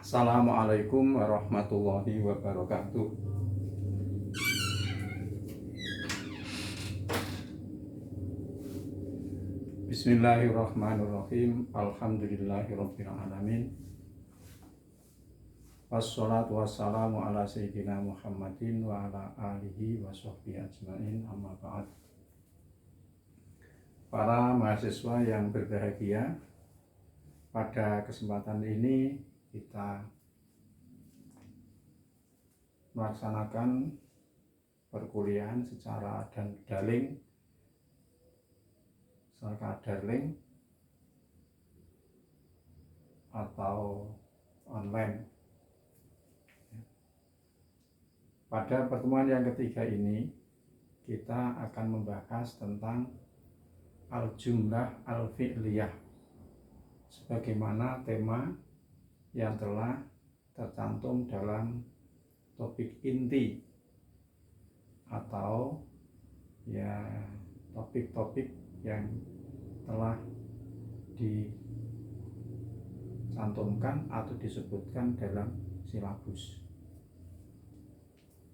Assalamualaikum warahmatullahi wabarakatuh. Bismillahirrahmanirrahim. Alhamdulillahirabbil alamin. Wassalatu wassalamu ala sayyidina Muhammadin wa ala alihi wa sahbihi ajmain, amma ba'd. Para mahasiswa yang berbahagia, pada kesempatan ini kita melaksanakan perkuliahan secara daring atau online. Pada pertemuan yang ketiga ini kita akan membahas tentang al-jumlah al-fi'liyah sebagaimana tema yang telah tercantum dalam topik inti atau topik-topik yang telah dicantumkan atau disebutkan dalam silabus.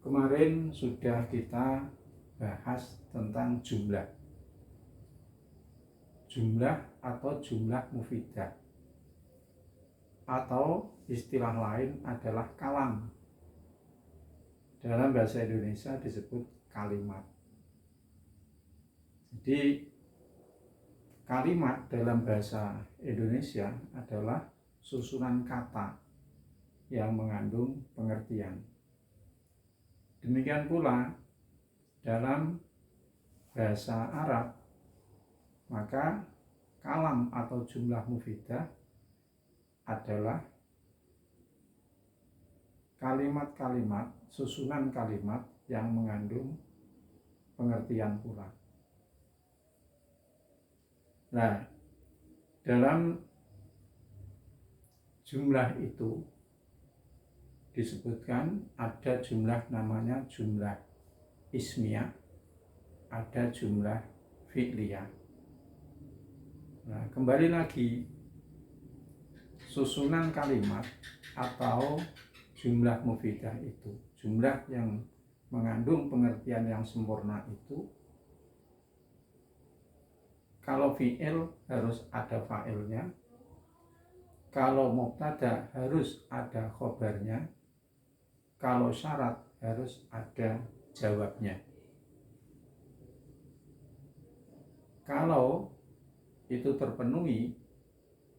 Kemarin sudah kita bahas tentang jumlah atau jumlah mufidah, atau istilah lain adalah kalam. Dalam bahasa Indonesia disebut kalimat. Jadi kalimat dalam bahasa Indonesia adalah susunan kata yang mengandung pengertian. Demikian pula dalam bahasa Arab, maka kalam atau jumlah mufidah adalah kalimat-kalimat, susunan kalimat yang mengandung pengertian pula. Nah, dalam jumlah itu disebutkan ada jumlah namanya jumlah ismiyah, ada jumlah fi'liyah. Nah, kembali lagi, susunan kalimat atau jumlah mufidah itu, jumlah yang mengandung pengertian yang sempurna itu, kalau fi'il harus ada fa'ilnya, kalau mubtada harus ada khobarnya, kalau syarat harus ada jawabnya. Kalau itu terpenuhi,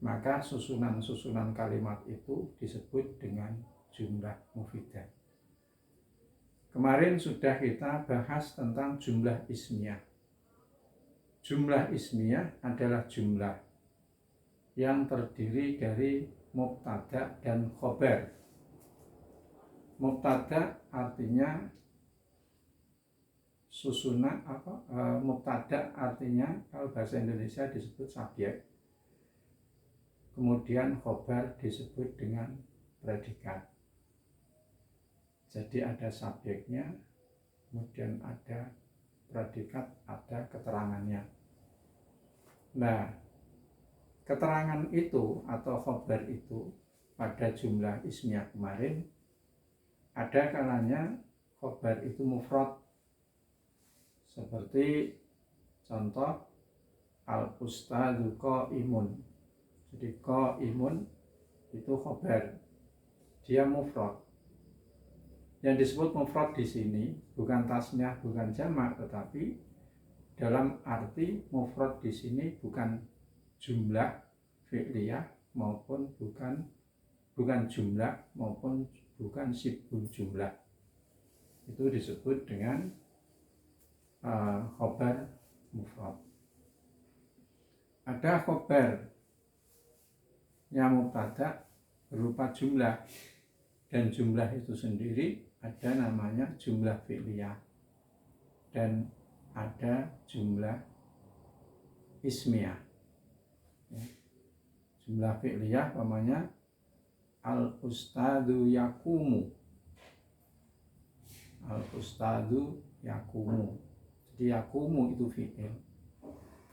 maka susunan kalimat itu disebut dengan jumlah mufidah. Kemarin sudah kita bahas tentang jumlah ismiyah. Jumlah ismiyah adalah jumlah yang terdiri dari mubtada dan khobar. Mubtada artinya susunan mubtada artinya kalau bahasa Indonesia disebut subjek. Kemudian khobar disebut dengan predikat. Jadi ada subjeknya, kemudian ada predikat, ada keterangannya. Nah, keterangan itu atau khobar itu pada jumlah ismiyah kemarin, ada kalanya khobar itu mufrad, seperti contoh al-ustadzu qaimun. Jadi qaimun itu khobar, dia mufrad. Yang disebut mufrad di sini bukan tasniyah, bukan jamak, tetapi dalam arti mufrad di sini bukan jumlah fi'liyah maupun bukan jumlah maupun bukan sibul jumlah. Itu disebut dengan khobar mufrad. Ada khobar yang mubtada berupa jumlah, dan jumlah itu sendiri ada namanya jumlah fi'liyah dan ada jumlah ismiyah. Jumlah fi'liyah namanya al-ustadzu yaqumu. Al-ustadzu yaqumu. Jadi yaqumu itu fi'il.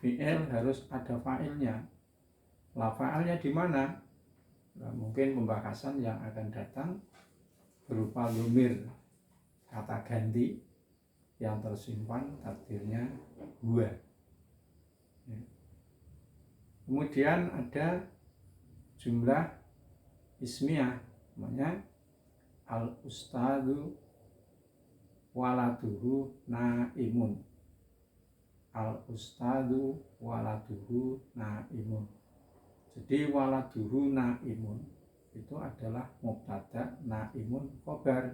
Fi'il harus ada fa'ilnya. Lah fa'ilnya di mana? Nah, mungkin pembahasan yang akan datang berupa lumir kata ganti yang tersimpan takdirnya gua. Kemudian ada jumlah ismiyah, namanya al ustadu waladuhu naimun. Al ustadu waladuhu naimun. Jadi waladuhu naimun itu adalah mubtada, naimun khobar.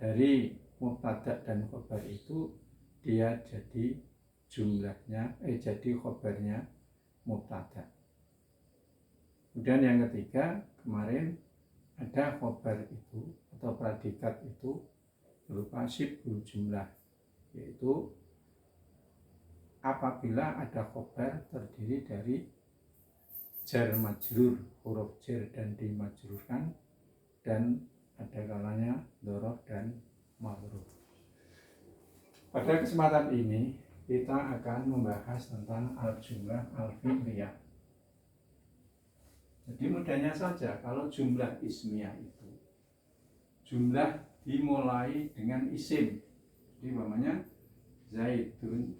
Dari mubtada dan khobar itu dia jadi jumlahnya, jadi khobarnya mubtada. Kemudian yang ketiga, kemarin ada khobar itu atau predikat itu berupa syibhul jumlah, yaitu apabila ada khobar terdiri dari jar majrur, huruf jar dan dimajrurkan, dan ada kalanya dzaraf dan ma'ruf. Pada kesempatan ini kita akan membahas tentang al-jumlah al-fi'liyah. Jadi mudahnya saja, kalau jumlah ismiyah itu jumlah dimulai dengan isim. Jadi namanya Zaidun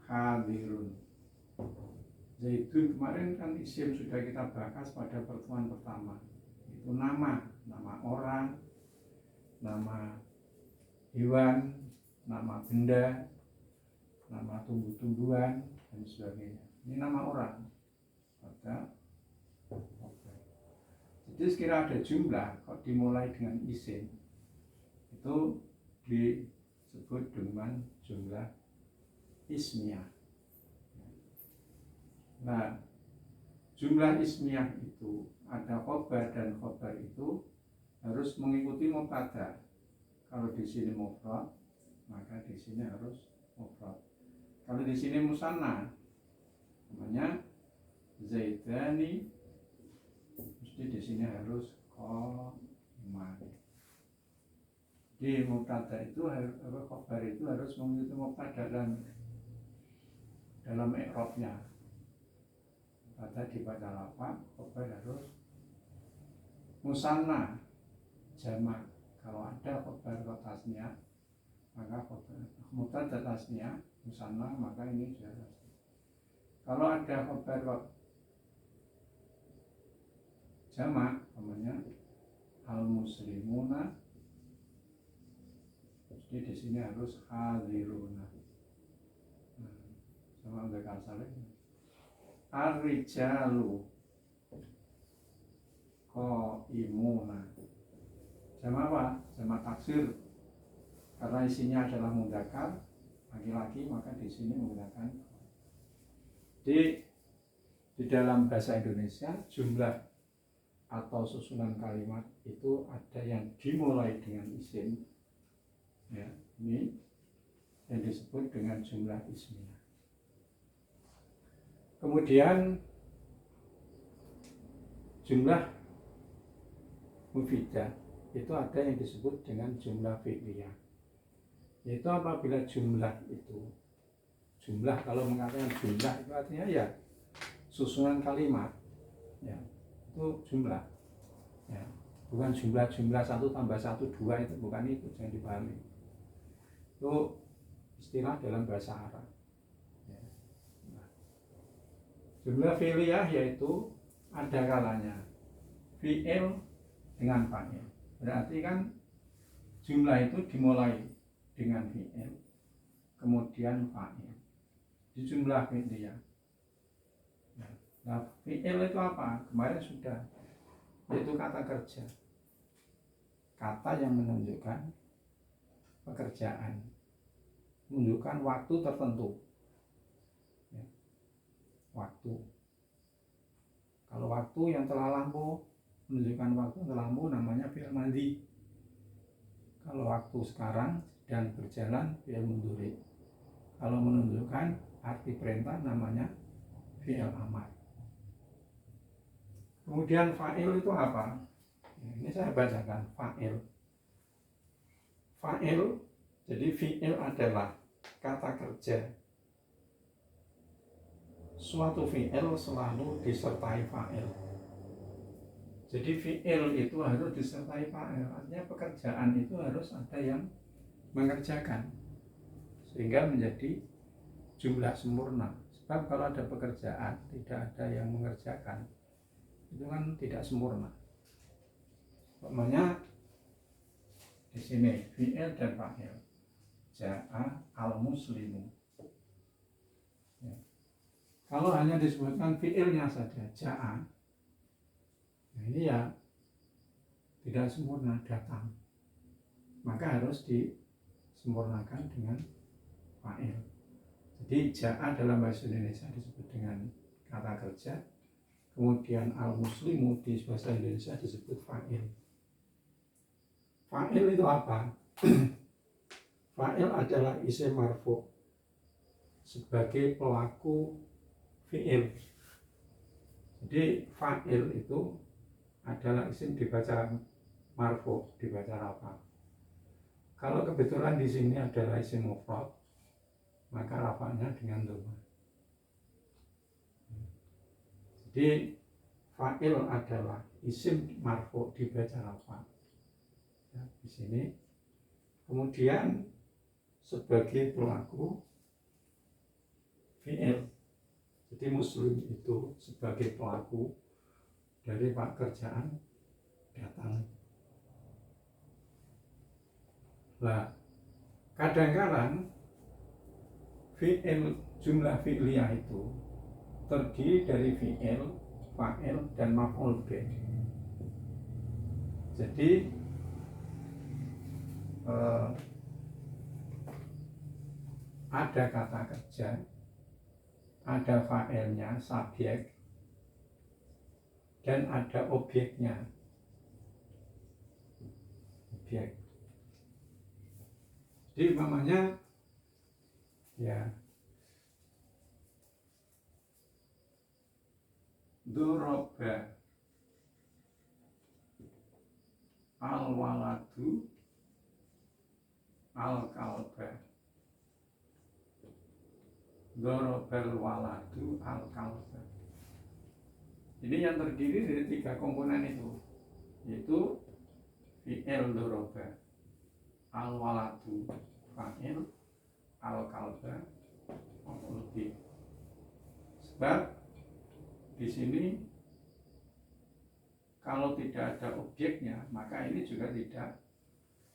hadirun. Zaidun kemarin kan isim sudah kita bahas pada pertemuan pertama. Itu nama orang, nama hewan, nama benda, nama tumbuh-tumbuhan, dan sebagainya. Ini nama orang. Jadi sekira ada jumlah, kalau dimulai dengan isim, itu disebut dengan jumlah ismiyah. Nah, jumlah ismiyah itu ada khobar, dan khobar itu harus mengikuti mubtada. Kalau di sini mufrad, maka di sini harus mufrad. Kalau di sini musanna, namanya Zaidani, mesti di sini harus qa'iman. Di mubtada itu khobar itu harus mengikuti mubtada dalam i'rabnya. Mubtada dibaca lafaz, khobar harus musanna jamak. Kalau ada khobar tasniah, maka mubtada tasniah musanna, maka ini jelas. Kalau ada khobar jamak, namanya al-muslimuna, jadi di sini harus hadiruna. Sama bekal saleh. Ar-rijalu qaimuna. Jamak apa? Jamak taksir. Karena isinya adalah mudzakkar laki-laki, maka di sini menggunakan. Di dalam bahasa Indonesia jumlah atau susunan kalimat itu ada yang dimulai dengan isim, ya, ini yang disebut dengan jumlah ismiyah. Kemudian jumlah mufidah itu ada yang disebut dengan jumlah fi'liyah, yaitu apabila jumlah itu, jumlah kalau mengatakan jumlah itu artinya ya susunan kalimat, ya, itu jumlah, ya, bukan jumlah 1 tambah 1 2, itu bukan, itu jangan dipahami. Itu istilah dalam bahasa Arab, ya. Nah, jumlah fi'liyah yaitu ada kalanya fi'il dengan fa'il. Berarti kan jumlah itu dimulai dengan fi'il, kemudian fa'il. Di jumlah fi'liyah. Nah, fi'il itu apa? Kemarin sudah, yaitu kata kerja. Kata yang menunjukkan pekerjaan, menunjukkan waktu tertentu, ya, waktu. Kalau waktu yang telah lampau, menunjukkan waktu yang telah lampau, namanya fi'il madhi. Kalau waktu sekarang dan berjalan, fi'il mudhari. Kalau menunjukkan arti perintah, namanya fi'il amar. Kemudian fa'il itu apa? Ini saya bacakan fa'il. Fa'il, jadi fi'il adalah kata kerja suatu fi'il selalu disertai fa'il. Jadi fi'il itu harus disertai fa'il, artinya pekerjaan itu harus ada yang mengerjakan sehingga menjadi jumlah sempurna. Sebab kalau ada pekerjaan tidak ada yang mengerjakan, itu kan tidak sempurna. Umpamanya di sini fi'il dan fa'il, ja'a al-muslimu. Ya. Kalau hanya disebutkan fi'ilnya saja, ja'a, nah ini ya tidak sempurna, datang. Maka harus disempurnakan dengan fa'il. Jadi ja'a dalam bahasa Indonesia disebut dengan kata kerja, kemudian al-muslimu di bahasa Indonesia disebut fa'il. Fa'il itu apa? Fa'il adalah isim marfu sebagai pelaku fi'il. Jadi fa'il itu adalah isim dibaca marfu, dibaca rafa. Kalau kebetulan di sini adalah isim mufrad, maka rafanya dengan dhamma. Jadi fa'il adalah isim marfu dibaca rafa. Ya, di sini. Kemudian sebagai pelaku fi'il. Jadi muslim itu sebagai pelaku dari pekerjaan datang. Nah, kadang-kadang fi'il, jumlah fi'liyah itu terdiri dari fi'il, fa'il, dan maf'ul bih. Jadi ada kata kerja, ada fa'ilnya, subjek, dan ada objeknya, objek. Jadi umpamanya ya doroba al-waladu al-kalba. Dorobal waladu al-kalba. Ini yang terdiri dari 3 komponen itu, yaitu fi'il doroba, al-waladu fa'il, al-kalba maf'ul bih. Sebab di sini kalau tidak ada objeknya, maka ini juga tidak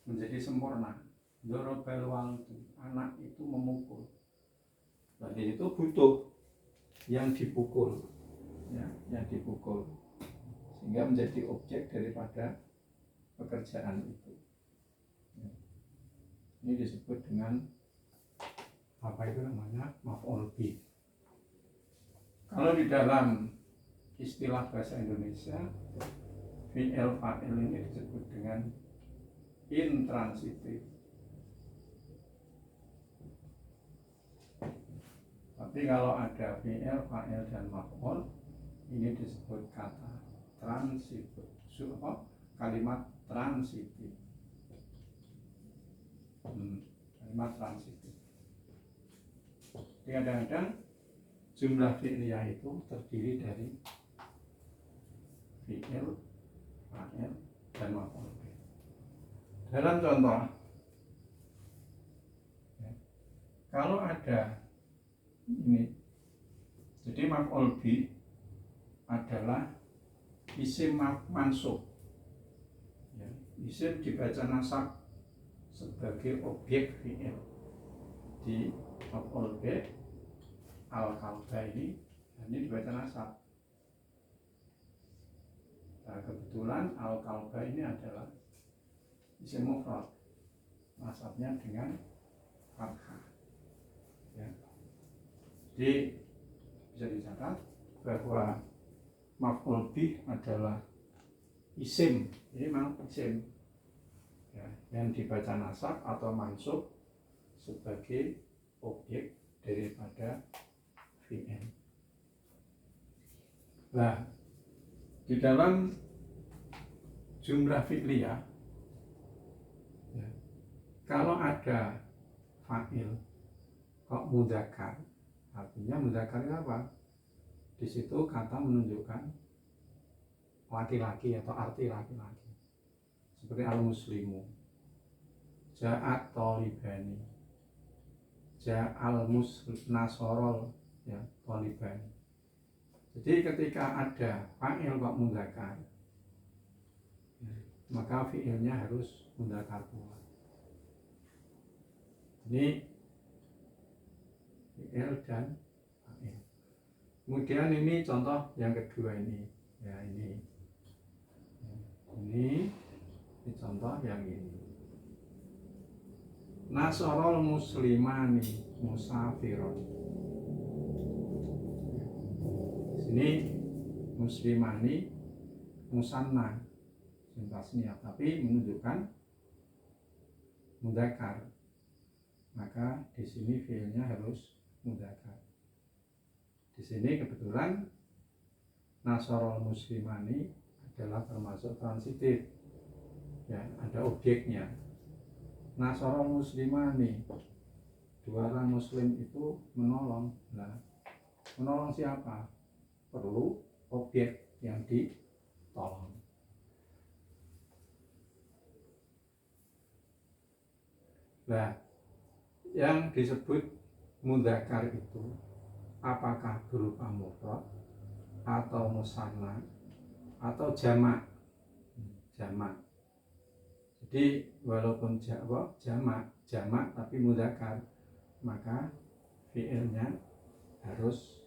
menjadi sempurna. Dorobal waladu, anak itu memukul. Berarti itu butuh yang dipukul, ya, yang dipukul, sehingga menjadi objek daripada pekerjaan itu. Ya. Ini disebut dengan apa itu namanya maf'ul bih. Kalau di dalam istilah bahasa Indonesia, fi'il fa'il ini disebut dengan intransitif. Tapi kalau ada fi'il, fa'il, dan maf'ul, ini disebut kata transitif. Kalimat transitif. Kalimat transitif. Jadi kadang-kadang jumlah fi'liyah itu terdiri dari fi'il, fa'il, dan maf'ul. Dalam contoh, ya, kalau ada ini, jadi maf'ul bih adalah isim mansub, ya, isim dibaca nasab sebagai objek fi'il. Di maf'ul bih al-kalba ini dibaca nasab. Nah, kebetulan al-kalba ini adalah isim mufrad, nasabnya dengan fathah. Ya. Jadi bisa dicatat bahwa maf'ul bih adalah isim, ini memang isim, ya, yang dibaca nasab atau mansub sebagai objek daripada fi'il. Nah, di dalam jumlah fi'liyah, ya, kalau ada fa'il kok mudzakkar, artinya mudzakkar itu apa? Di situ kata menunjukkan laki-laki atau arti laki-laki. Seperti al-muslimu, ja'at tolibani, ja'al nasorol, ya, tolibani. Jadi ketika ada fa'il kok mudzakkar, maka fi'ilnya harus mudzakkar pula. Ini fi'il dan fa'il. Kemudian ini contoh yang kedua ini, ya ini contoh yang ini. Nasarul muslimani musafirun. Sini muslimani musanna tasniyah, tapi menunjukkan mudzakkar. Maka di sini fiilnya harus mudzakkar. Di sini kebetulan nasarul muslimani adalah termasuk transitif. Ya, ada objeknya. Nasarul muslimani, dua orang muslim itu menolong. Nah, menolong siapa? Perlu objek yang ditolong. Nah, yang disebut mudzakkar itu apakah berupa mufrad atau musanna atau jamak? Jamak. Jadi walaupun jamak tapi mudzakkar, maka fi'ilnya harus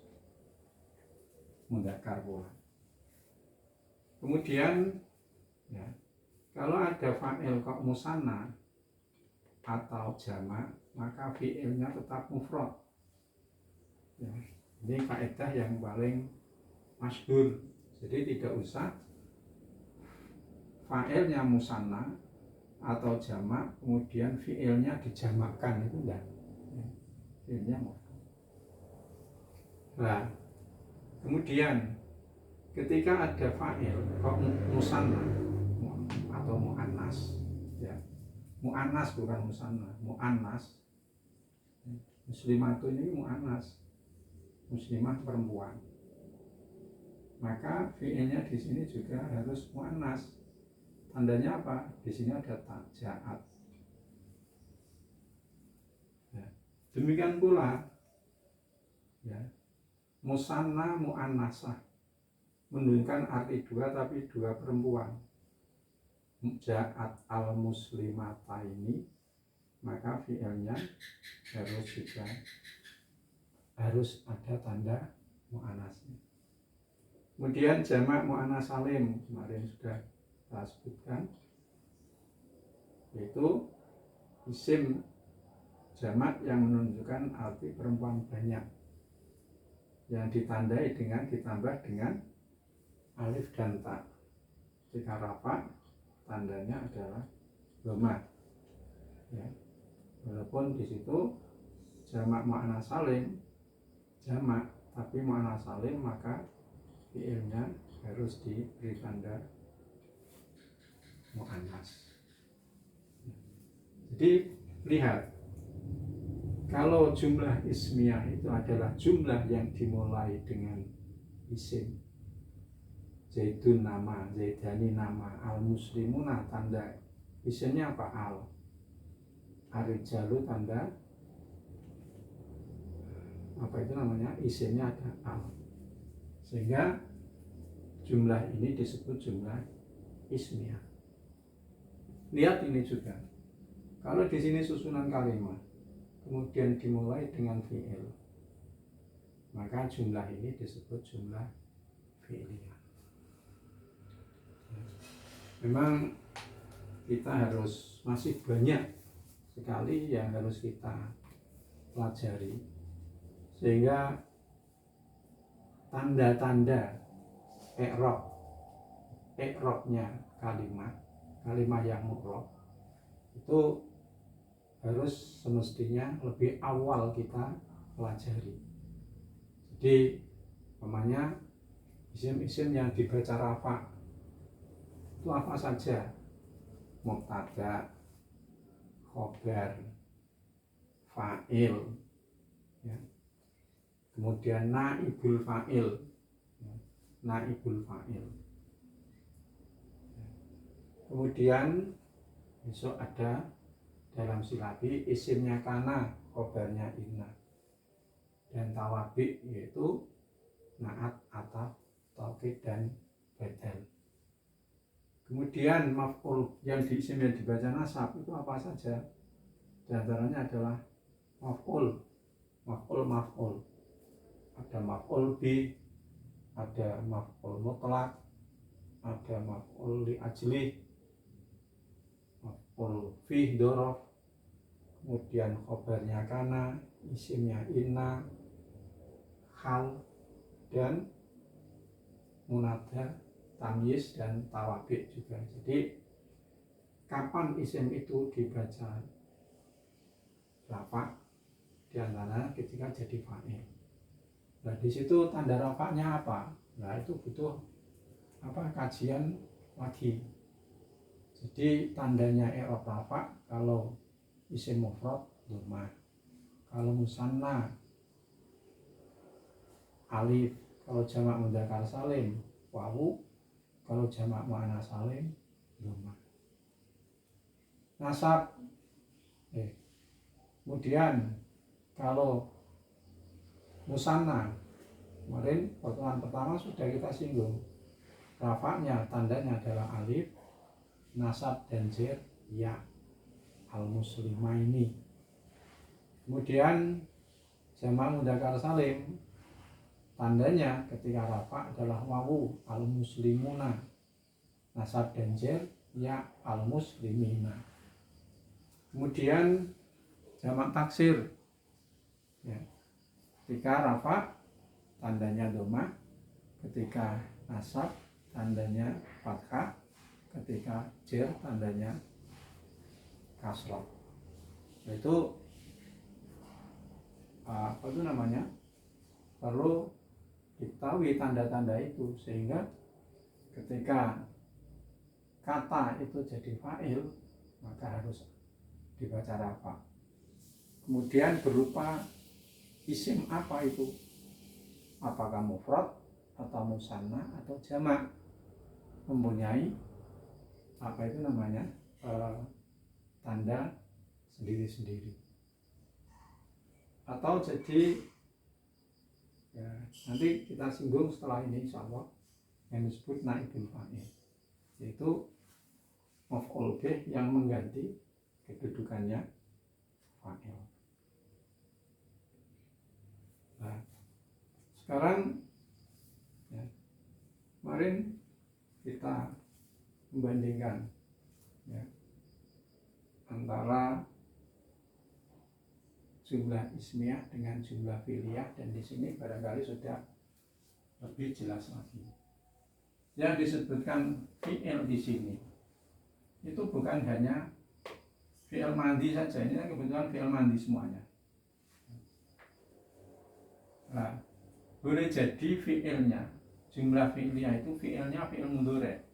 mudzakkar pula. Kemudian ya, kalau ada fa'il kok musanna atau jamak, maka fi'ilnya tetap mufrad. Ya, ini kaidah yang paling masyhur. Jadi tidak usah fa'ilnya musanna atau jamak kemudian fi'ilnya dijamakkan, itu enggak. Ya, fi'ilnya mufrad. Nah, kemudian ketika ada fa'il kok musanna atau muannas, ya, muannas bukan musanna, muannas. Muslimah ini muannas, muslimah perempuan. Maka fi'ilnya di sini juga harus muannas. Tandanya apa? Di sini ada ta, ja'at. Ya. Demikian pula, ya, musanna muannasah, menunjukkan arti dua tapi dua perempuan. Ja'at al muslimataini, maka fi'ilnya harus ada tanda muannasnya. Kemudian jamak muannas salim kemarin sudah kita sebutkan, yaitu isim jamak yang menunjukkan arti perempuan banyak, yang ditandai dengan ditambah dengan alif dan ta. Jika rafa, tandanya adalah dhamma. Ya. Walaupun di situ jamak muannas salim, jamak tapi muannas salim, maka fi'ilnya harus diberi tanda muannas. Jadi lihat, kalau jumlah ismiyah itu adalah jumlah yang dimulai dengan isim. Zaidun nama, Zaidani nama, al-muslimuna tanda isimnya apa? Al. Ar-rijalu tanda apa itu namanya? Isimnya ada al. Sehingga jumlah ini disebut jumlah ismiyah. Lihat ini juga. Kalau di sini susunan kalimat kemudian dimulai dengan fi'il, maka jumlah ini disebut jumlah fi'liyah. Memang kita harus masih banyak sekali yang harus kita pelajari, sehingga tanda-tanda i'rabnya kalimat yang mu'rab itu harus semestinya lebih awal kita pelajari. Jadi namanya isim-isim yang dibaca rafa itu apa saja? Mubtada, khobar, fa'il, ya. Kemudian naibul fa'il, naibul fa'il. Kemudian besok ada dalam silabi isimnya kana, khobarnya inna, dan tawabi yaitu naat, ataf, taukid, dan badal. Kemudian maf'ul yang isim yang dibaca nasab itu apa saja? Di antaranya adalah maf'ul, maf'ul. Ada maf'ul bi, ada maf'ul mutlak, ada maf'ul li ajli, maf'ul fi dzaraf, kemudian khobarnya kana, isimnya inna, hal, dan munada, tamyiz, dan tawabi juga. Jadi kapan isim itu dibaca rafa? Di antara ketika jadi fa'il. Nah, di situ tanda rafanya apa? Nah, itu butuh kajian lagi. Jadi tandanya i'rab rafa kalau isim mufrad dhamma, kalau musanna alif, kalau jamak mudzakkar salim wawu, kalau jamak muannats salim dhamma. Nasab kemudian kalau musanna, kemarin pertemuan pertama sudah kita singgung, rafa'nya tandanya adalah alif, nasab dan jer ya, al-muslimaini. Kemudian jamak mudzakkar salim tandanya ketika rafa' adalah wawu, al-muslimuna, nasab dan jer ya, al-muslimina. Kemudian jamak taksir ya, ketika rafa' tandanya dhamma, ketika nasab tandanya fathah, ketika jer tandanya kasrah. Itu perlu diketahui tanda-tanda itu, sehingga ketika kata itu jadi fa'il maka harus dibaca rafa'. Kemudian berupa isim apa itu? Apakah mufrad atau musanna atau jamak? Mempunyai tanda sendiri-sendiri. Atau jadi ya, nanti kita singgung setelah ini insyaallah yang disebut naibul fa'il, yaitu maf'ul bih yang mengganti kedudukannya fa'il. Nah, sekarang ya, kemarin kita membandingkan ya, antara jumlah ismiyah dengan jumlah fi'liyah, dan di sini barangkali sudah lebih jelas lagi. Yang disebutkan fi'il di sini itu bukan hanya fi'il mandi saja, ini kebetulan fi'il mandi semuanya. Nah, boleh jadi fi'ilnya, jumlah fi'liyah itu fi'ilnya fi'il mudhari'.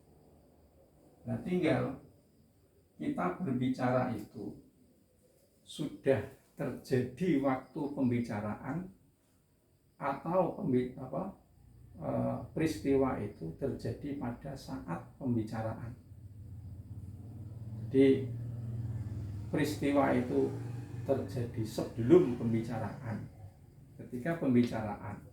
Nah, tinggal kita berbicara itu sudah terjadi waktu pembicaraan atau peristiwa itu terjadi pada saat pembicaraan. Jadi peristiwa itu terjadi sebelum pembicaraan. Ketika pembicaraan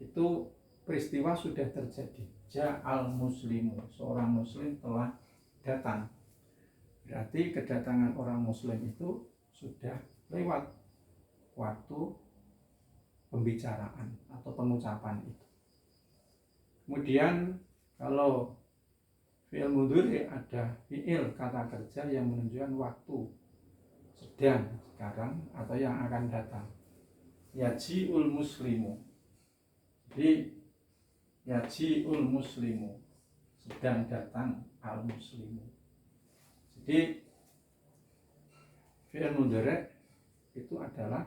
itu peristiwa sudah terjadi, ja'al muslimu, seorang muslim telah datang. Berarti kedatangan orang muslim itu sudah lewat waktu pembicaraan atau pengucapan itu. Kemudian kalau fi'il mudhari' ada fi'il kata kerja yang menunjukkan waktu sedang, sekarang, atau yang akan datang. Yaji'ul muslimu, jadi yaji'ul muslimu, sedang datang al muslimu. Jadi fi'il mudhari' itu adalah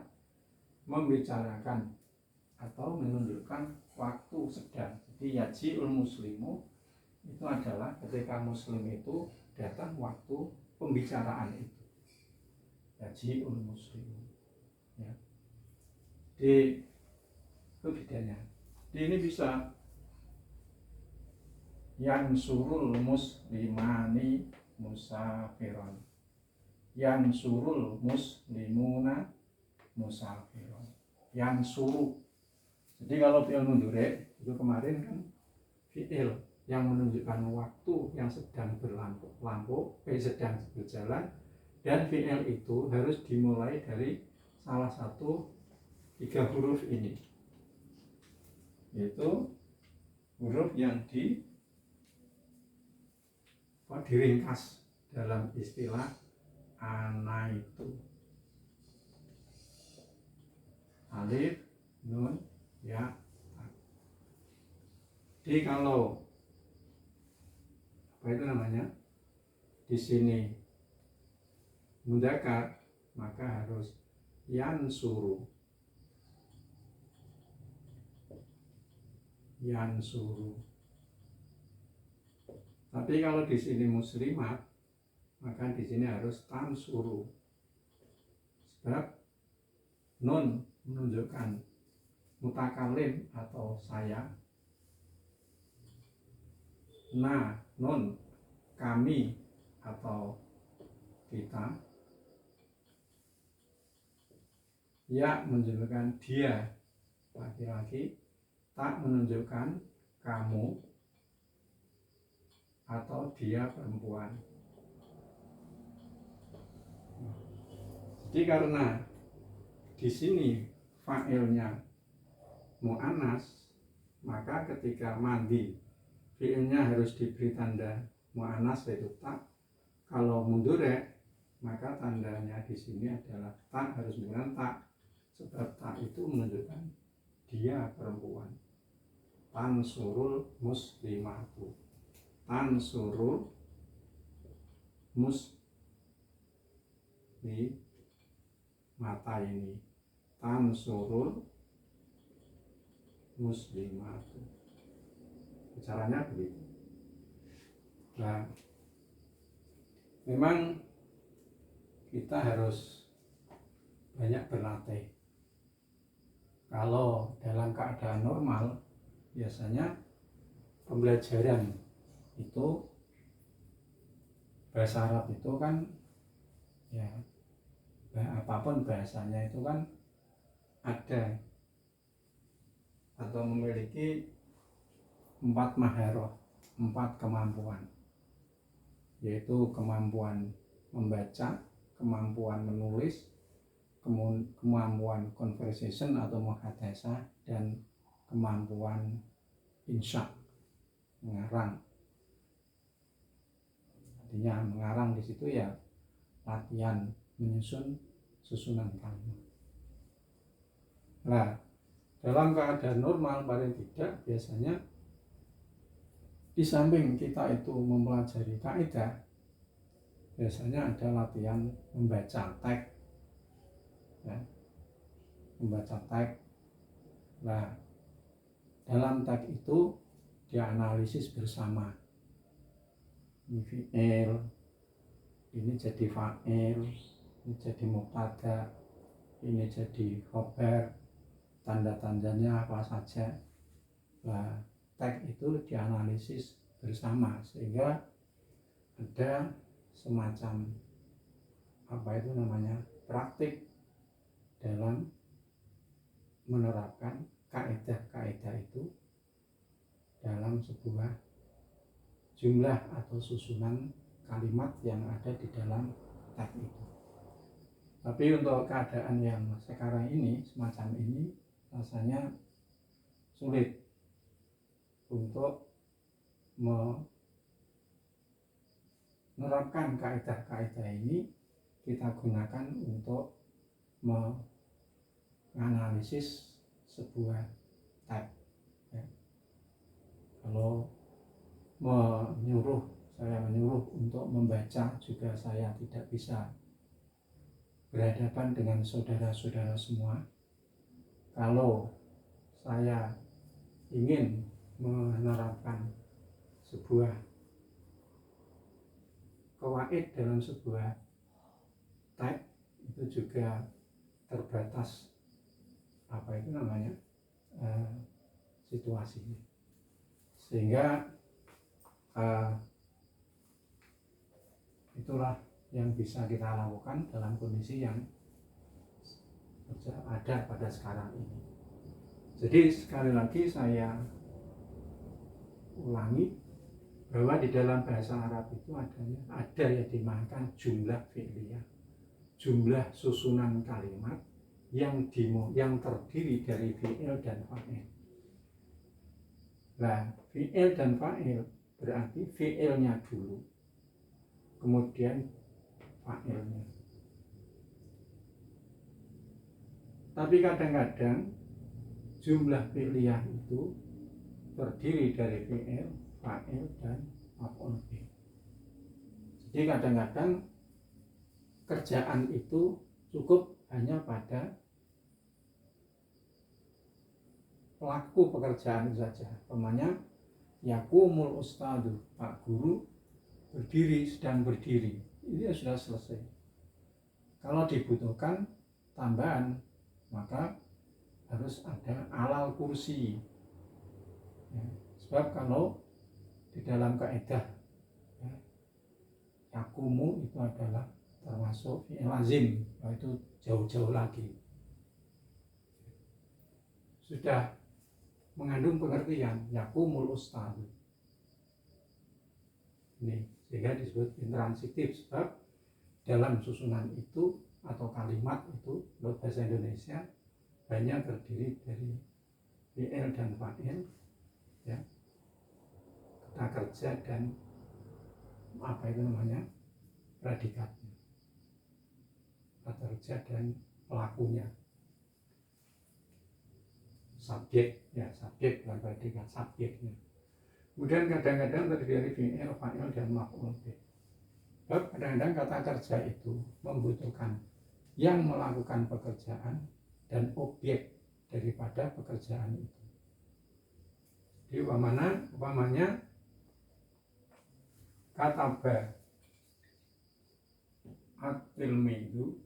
membicarakan atau menunjukkan waktu sedang. Jadi yaji'ul muslimu itu adalah ketika muslim itu datang waktu pembicaraan itu. Yaji'ul muslimu ya. Itu bedanya. Jadi ini bisa Yansurul muslimani musafiron. Yansurul muslimuna musafiron. Yansuru. Jadi kalau fi'il mudhari itu kemarin kan fi'il yang menunjukkan waktu yang sedang sedang berjalan, dan fi'il itu harus dimulai dari salah satu 3 huruf ini, yaitu huruf yang diringkas dalam istilah ana itu alif, nun, ya. Jadi kalau apa itu namanya di sini mudzakkar, maka harus yansuru. Tapi kalau di sini muslimat, maka di sini harus tansuru. Sebab nun menunjukkan mutakalim atau saya. Nun kami atau kita. Ya menunjukkan dia laki-laki. Tak menunjukkan kamu atau dia perempuan. Jadi karena di sini fa'ilnya mu'annas, maka ketika mandi fi'ilnya harus diberi tanda mu'annas yaitu tak. Kalau mudhari, maka tandanya di sini adalah tak, harus dengan tak, sebab tak itu menunjukkan dia perempuan. Tansurul muslimatu. Tansurul mata ini. Tansurul muslimatu. Caranya begitu. Nah, memang kita harus banyak berlatih. Kalau dalam keadaan normal, biasanya pembelajaran itu bahasa Arab itu kan ya apapun bahasanya itu kan ada atau memiliki 4 maharah, 4 kemampuan, yaitu kemampuan membaca, kemampuan menulis, kemampuan conversation atau muhadasah, dan kemampuan insya, mengarang. Artinya mengarang di situ ya latihan menyusun susunan kalimat. Nah, dalam keadaan normal paling tidak biasanya di samping kita itu mempelajari kaidah, biasanya ada latihan membaca teks. Ya, membaca teks. Nah, dalam teks itu dianalisis bersama. Ini fi'il, ini jadi fa'il, ini jadi mubtada, ini jadi khobar, tanda-tandanya apa saja. Nah, teks itu dianalisis bersama sehingga ada semacam apa itu namanya praktik dalam menerapkan kaidah-kaidah itu dalam sebuah jumlah atau susunan kalimat yang ada di dalam teks itu. Tapi untuk keadaan yang sekarang ini, semacam ini, rasanya sulit untuk menerapkan kaidah-kaidah ini kita gunakan untuk menganalisis sebuah teks. Ya. Kalau saya menyuruh untuk membaca juga saya tidak bisa berhadapan dengan saudara-saudara semua. Kalau saya ingin menerapkan sebuah kawaid dalam sebuah teks, itu juga terbatas apa itu namanya situasinya, sehingga itulah yang bisa kita lakukan dalam kondisi yang ada pada sekarang ini. Jadi sekali lagi saya ulangi bahwa di dalam bahasa Arab itu ada yang dinamakan jumlah fi'liyah, jumlah susunan kalimat yang terdiri dari fi'il dan fa'il. Nah, fi'il dan fa'il berarti fi'ilnya dulu, kemudian fa'ilnya. Tapi kadang-kadang jumlah fi'liyah itu terdiri dari fi'il, fa'il, dan maf'ul bih. Jadi kadang-kadang kerjaan itu cukup hanya pada pelaku pekerjaan saja. Umpamanya yakumul ustadu, Pak Guru berdiri, sedang berdiri. Ini sudah selesai. Kalau dibutuhkan tambahan, maka harus ada alal kursi. Ya, sebab kalau di dalam kaidah ya, yakumu itu adalah termasuk fi'il lazim, itu jauh-jauh lagi. Sudah mengandung pengertian yakumul ustadu. Ini sehingga disebut intransitif, sebab dalam susunan itu atau kalimat itu menurut bahasa Indonesia banyak terdiri dari fi'il dan fa'il, ya, kata kerja dan apa itu namanya predikatnya, kata kerja dan pelakunya, subjek, ya subjek dan predikat, subjeknya. Kemudian kadang-kadang terdiri dari fi'il, fa'il, dan maf'ul bih. Kadang-kadang kata kerja itu membutuhkan yang melakukan pekerjaan dan objek daripada pekerjaan itu. Jadi umpamanya kata at-tilmidu,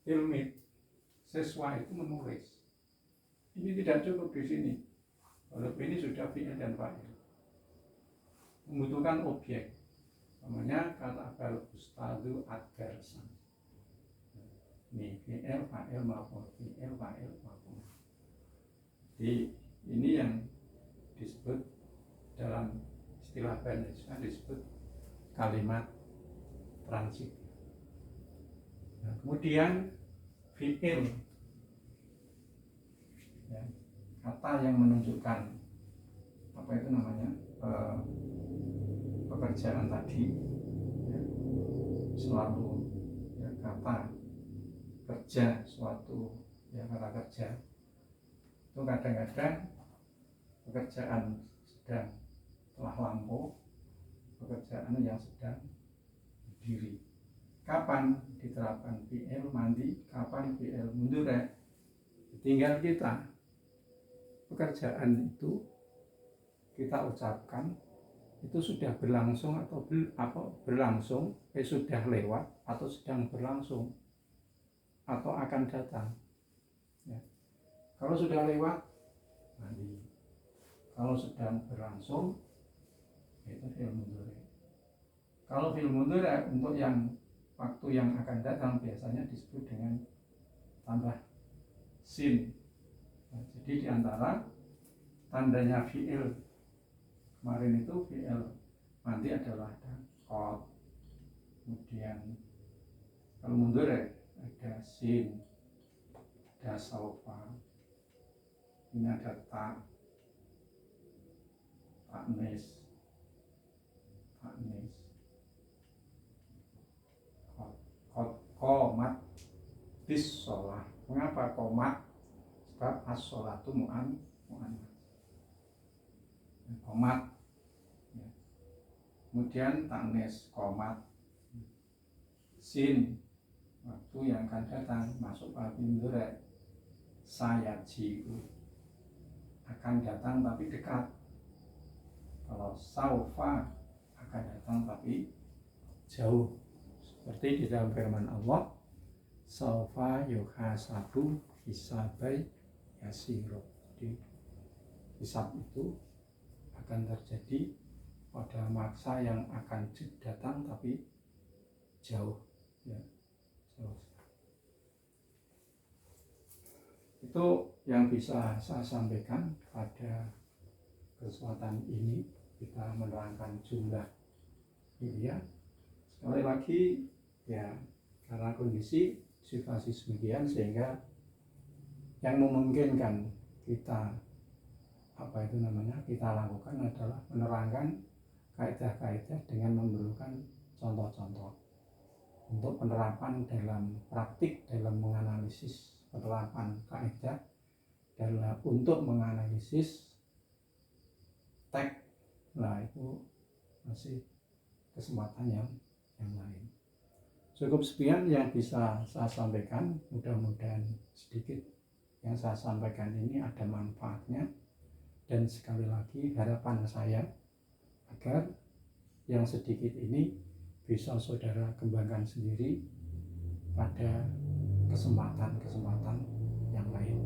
tilmid, siswa itu menulis. Ini tidak cukup di sini. Walaupun ini sudah fi'il dan fa'il, membutuhkan objek. Namanya kata ustadu ad-darsan. Ini fi'il, fa'il, maf'ul, fi'il, fa'il, maf'ul. Jadi ini yang disebut dalam istilah bahasa disebut kalimat transit. Nah, kemudian fi'il, ya, kata yang menunjukkan apa itu namanya pekerjaan tadi, ya, selalu ya, kata kerja suatu, ya, kata kerja itu kadang-kadang pekerjaan sedang telah lampau, pekerjaan yang sedang berdiri. Kapan diterapkan fi'il mandi, kapan fi'il mudhari', tinggal kita pekerjaan itu kita ucapkan itu sudah berlangsung atau berlangsung, sudah lewat atau sedang berlangsung atau akan datang. Ya. Kalau sudah lewat, mandi. Kalau sedang berlangsung, itu fi'il mudhari'. Kalau fi'il mudhari' untuk yang waktu yang akan datang biasanya disebut dengan tambah sin. Nah, jadi diantara tandanya fi'il kemarin itu fi'il mandi adalah ada qad, kemudian kalau mudhari' ada sin, ada saufa, ini ada taknis, qomat bis sholah. Mengapa qomat? Sebab as-sholatu mu'annas. Qomat, ya. Kemudian taknis qomat, sin, waktu yang akan datang, masuk pada mudhari', saya jiu, akan datang tapi dekat. Kalau saufa akan datang tapi jauh, seperti di dalam firman Allah, saufa yuhasabu hisabai yasiro. Jadi hisab itu akan terjadi pada masa yang akan datang, tapi jauh, ya, jauh. Itu yang bisa saya sampaikan pada kesempatan ini. Kita menerangkan jumlah ini ya. Sekali lagi ya, karena kondisi situasi demikian sehingga yang memungkinkan kita kita lakukan adalah menerangkan kaidah-kaidah dengan memberikan contoh-contoh untuk penerapan dalam praktik dalam menganalisis penerapan kaidah dalam untuk menganalisis teks. Nah, itu masih kesempatan yang lain. Cukup sekian yang bisa saya sampaikan. Mudah-mudahan sedikit yang saya sampaikan ini ada manfaatnya, dan sekali lagi harapan saya agar yang sedikit ini bisa saudara kembangkan sendiri pada kesempatan-kesempatan yang lain.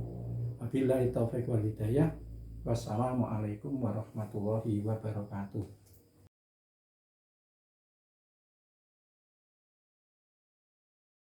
Wabillahi taufiq wal hidayah. Wassalamualaikum warahmatullahi wabarakatuh.